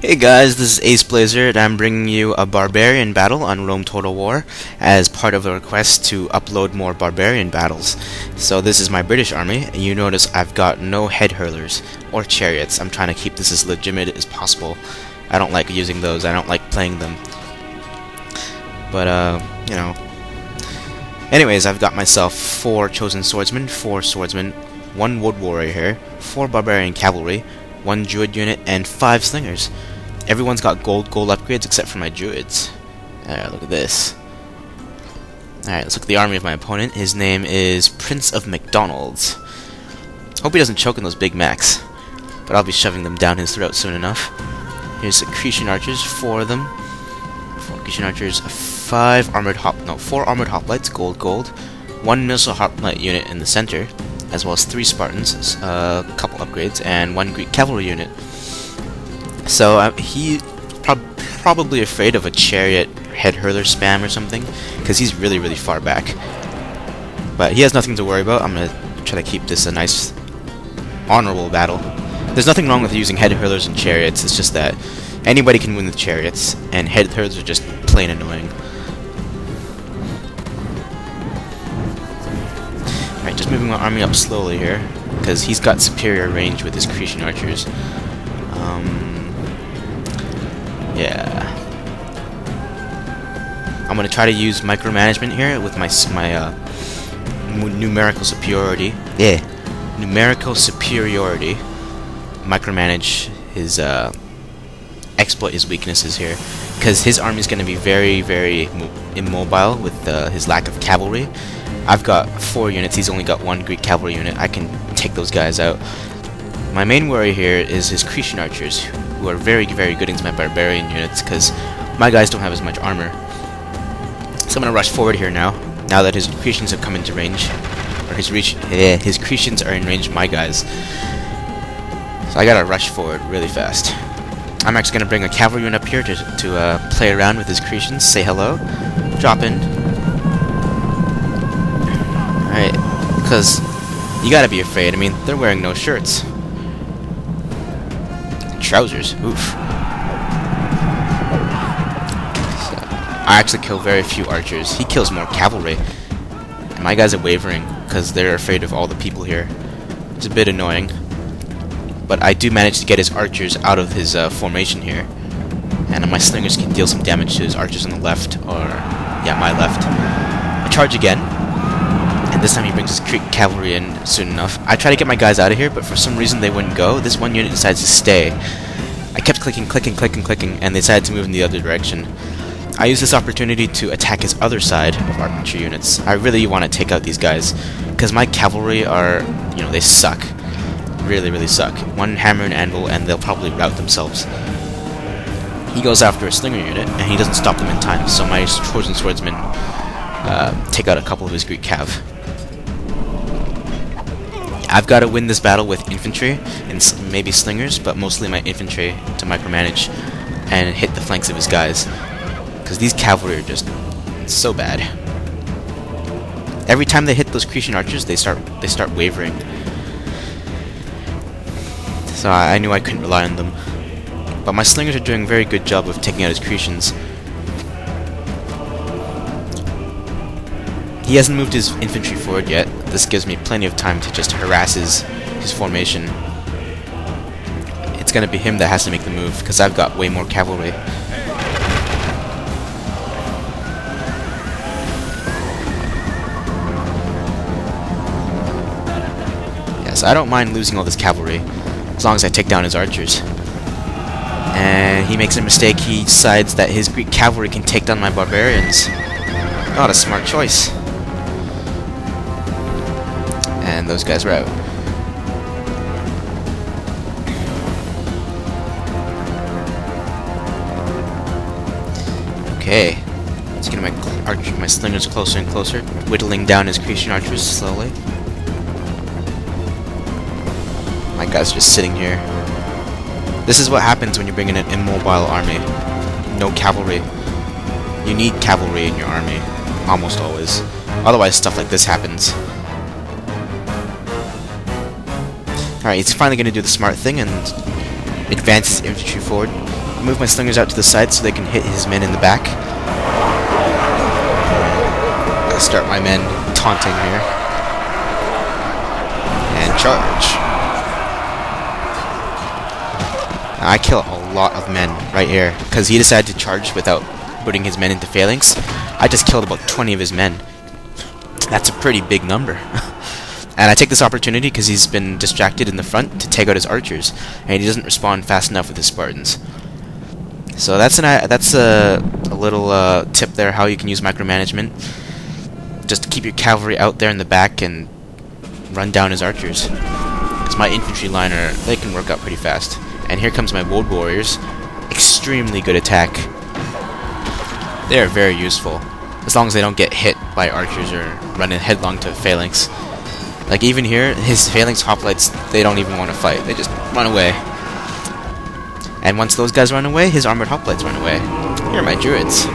Hey guys, this is Ace Blazer, and I'm bringing you a barbarian battle on Rome Total War as part of a request to upload more barbarian battles. So this is my British army, and you notice I've got no head hurlers or chariots. I'm trying to keep this as legitimate as possible. I don't like using those, I don't like playing them. But, you know. Anyways, I've got myself 4 chosen swordsmen, 4 swordsmen, 1 wood warrior here, 4 barbarian cavalry, 1 druid unit, and 5 slingers. Everyone's got gold upgrades except for my druids. Alright, look at this. Alright, let's look at the army of my opponent. His name is Prince of McDonald's. Hope he doesn't choke in those Big Macs, but I'll be shoving them down his throat soon enough. Here's the Cretan archers, 4 of them. 4 Cretan archers, 4 armored hoplites, gold, 1 missile hoplite unit in the center, as well as 3 Spartans, a couple upgrades, and 1 Greek cavalry unit. So he's probably afraid of a chariot head hurler spam or something, because he's really far back. But he has nothing to worry about. I'm going to try to keep this a nice, honorable battle. There's nothing wrong with using head hurlers and chariots, it's just that anybody can win with chariots, and head hurlers are just plain annoying. Alright, just moving my army up slowly here, because he's got superior range with his Cretan archers. Yeah. I'm going to try to use micromanagement here with my numerical superiority. Yeah. Numerical superiority. Micromanage his, exploit his weaknesses here. Because his army is going to be very immobile with his lack of cavalry. I've got 4 units, he's only got 1 Greek cavalry unit. I can take those guys out. My main worry here is his Cretan archers, who are very good against my barbarian units, because my guys don't have as much armor. So I'm going to rush forward here now that his Cretans have come into range. Or his Cretans are in range of my guys. So I gotta rush forward really fast. I'm actually going to bring a cavalry unit up here to play around with his Cretans, say hello, drop in. Alright, because you gotta be afraid. I mean, they're wearing no shirts. Trousers, oof. So, I actually kill very few archers. He kills more cavalry. And my guys are wavering because they're afraid of all the people here. It's a bit annoying. But I do manage to get his archers out of his formation here. And my slingers can deal some damage to his archers on the left, or, yeah, my left. I charge again. And this time he brings his Greek cavalry in soon enough. I try to get my guys out of here, but for some reason they wouldn't go. This one unit decides to stay. I kept clicking, and they decided to move in the other direction. I used this opportunity to attack his other side of archery units. I really want to take out these guys, because my cavalry are, you know, they suck. Really suck. 1 hammer and anvil, and they'll probably rout themselves. He goes after a slinger unit, and he doesn't stop them in time, so my Trojan swordsmen take out a couple of his Greek cav. I've got to win this battle with infantry and maybe slingers, but mostly my infantry to micromanage and hit the flanks of his guys, because these cavalry are just so bad. Every time they hit those Cretan archers, they start wavering. So I knew I couldn't rely on them. But my slingers are doing a very good job of taking out his Cretans. He hasn't moved his infantry forward yet. This gives me plenty of time to just harass his formation. It's going to be him that has to make the move, because I've got way more cavalry. Yes, I don't mind losing all this cavalry, as long as I take down his archers. And he makes a mistake. He decides that his Greek cavalry can take down my barbarians. Not a smart choice. And those guys were out. Okay. Let's get my slingers closer and closer, whittling down his Cretan archers slowly. My guys are just sitting here. This is what happens when you bring in an immobile army. No cavalry. You need cavalry in your army, almost always. Otherwise, stuff like this happens. Alright, he's finally going to do the smart thing and advance his infantry forward. move my slingers out to the side so they can hit his men in the back. I'll start my men taunting here. And charge. I kill a lot of men right here because he decided to charge without putting his men into phalanx. I just killed about 20 of his men. That's a pretty big number. And I take this opportunity because he's been distracted in the front to take out his archers, and he doesn't respond fast enough with his Spartans. So that's a little tip there how you can use micromanagement. Just keep your cavalry out there in the back and run down his archers. Because my infantry line they can work out pretty fast. And here comes my wood warriors. Extremely good attack. They are very useful, as long as they don't get hit by archers or run in headlong to phalanx. Like even here, his phalanx hoplites, they don't even want to fight. They just run away. And once those guys run away, his armored hoplites run away. Here are my druids.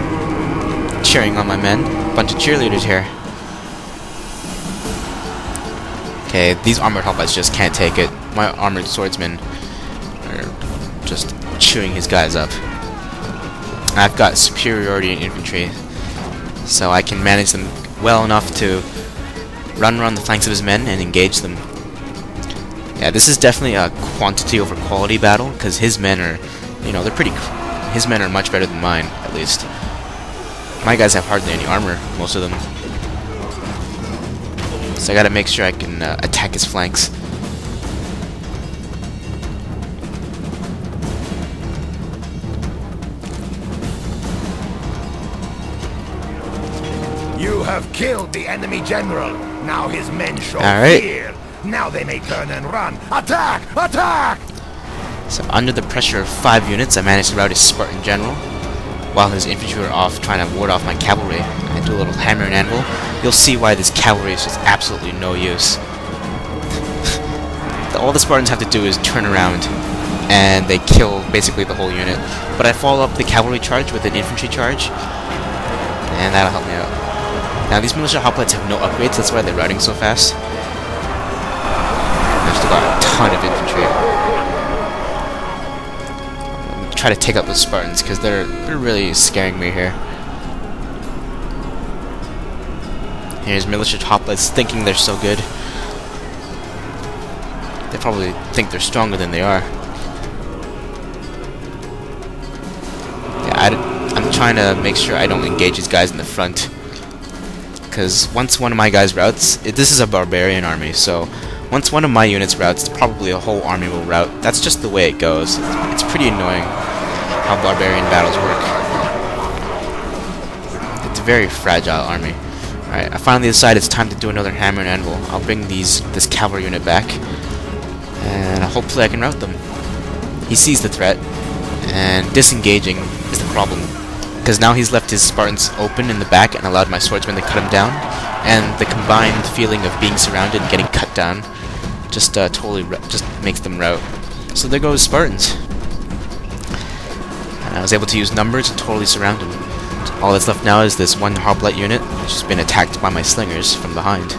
Cheering on my men. Bunch of cheerleaders here. Okay, these armored hoplites just can't take it. My armored swordsmen are just chewing his guys up. I've got superiority in infantry, so I can manage them well enough to run around the flanks of his men and engage them. Yeah, this is definitely a quantity over quality battle, because his men are, his men are much better than mine, at least. My guys have hardly any armor, most of them. So I gotta make sure I can attack his flanks. You have killed the enemy general. Now his men show fear. Now they may turn and run. Attack! Attack! So under the pressure of 5 units, I managed to rout his Spartan general, while his infantry were off trying to ward off my cavalry. I do a little hammer and anvil. You'll see why this cavalry is just absolutely no use. All the Spartans have to do is turn around, and they kill basically the whole unit. But I follow up the cavalry charge with an infantry charge, and that'll help me out. Now these militia hoplites have no upgrades, that's why they're routing so fast. I've still got a ton of infantry. I'm gonna try to take out the Spartans because they're really scaring me here. Here's militia hoplites thinking they're so good. They probably think they're stronger than they are. Yeah, I'm trying to make sure I don't engage these guys in the front. Because once one of my guys routs, this is a barbarian army, so once one of my units routs, probably a whole army will rout. That's just the way it goes. It's pretty annoying how barbarian battles work. It's a very fragile army. Alright, I finally decided it's time to do another hammer and anvil. I'll bring this cavalry unit back, and hopefully I can rout them. He sees the threat, and disengaging is the problem. Because now he's left his Spartans open in the back and allowed my swordsmen to cut him down, and the combined feeling of being surrounded and getting cut down just just makes them rout. So there goes Spartans. And I was able to use numbers and totally surround him. All that's left now is this one hoplite unit, which has been attacked by my slingers from behind.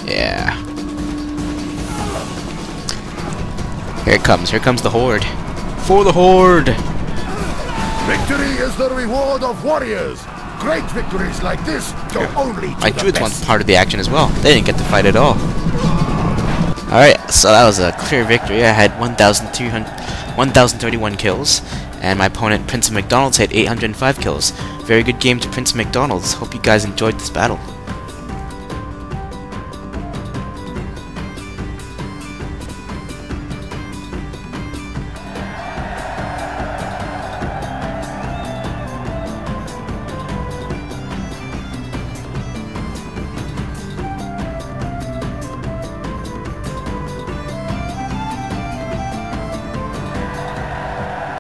Yeah. Here it comes. Here comes the horde. For the horde! Victory is the reward of warriors. Great victories like this go only to my the druids best. want part of the action as well. They didn't get to fight at all. Alright, so that was a clear victory. I had 1,031 kills, and my opponent, Prince of McDonald's, had 805 kills. Very good game to Prince of McDonald's. Hope you guys enjoyed this battle.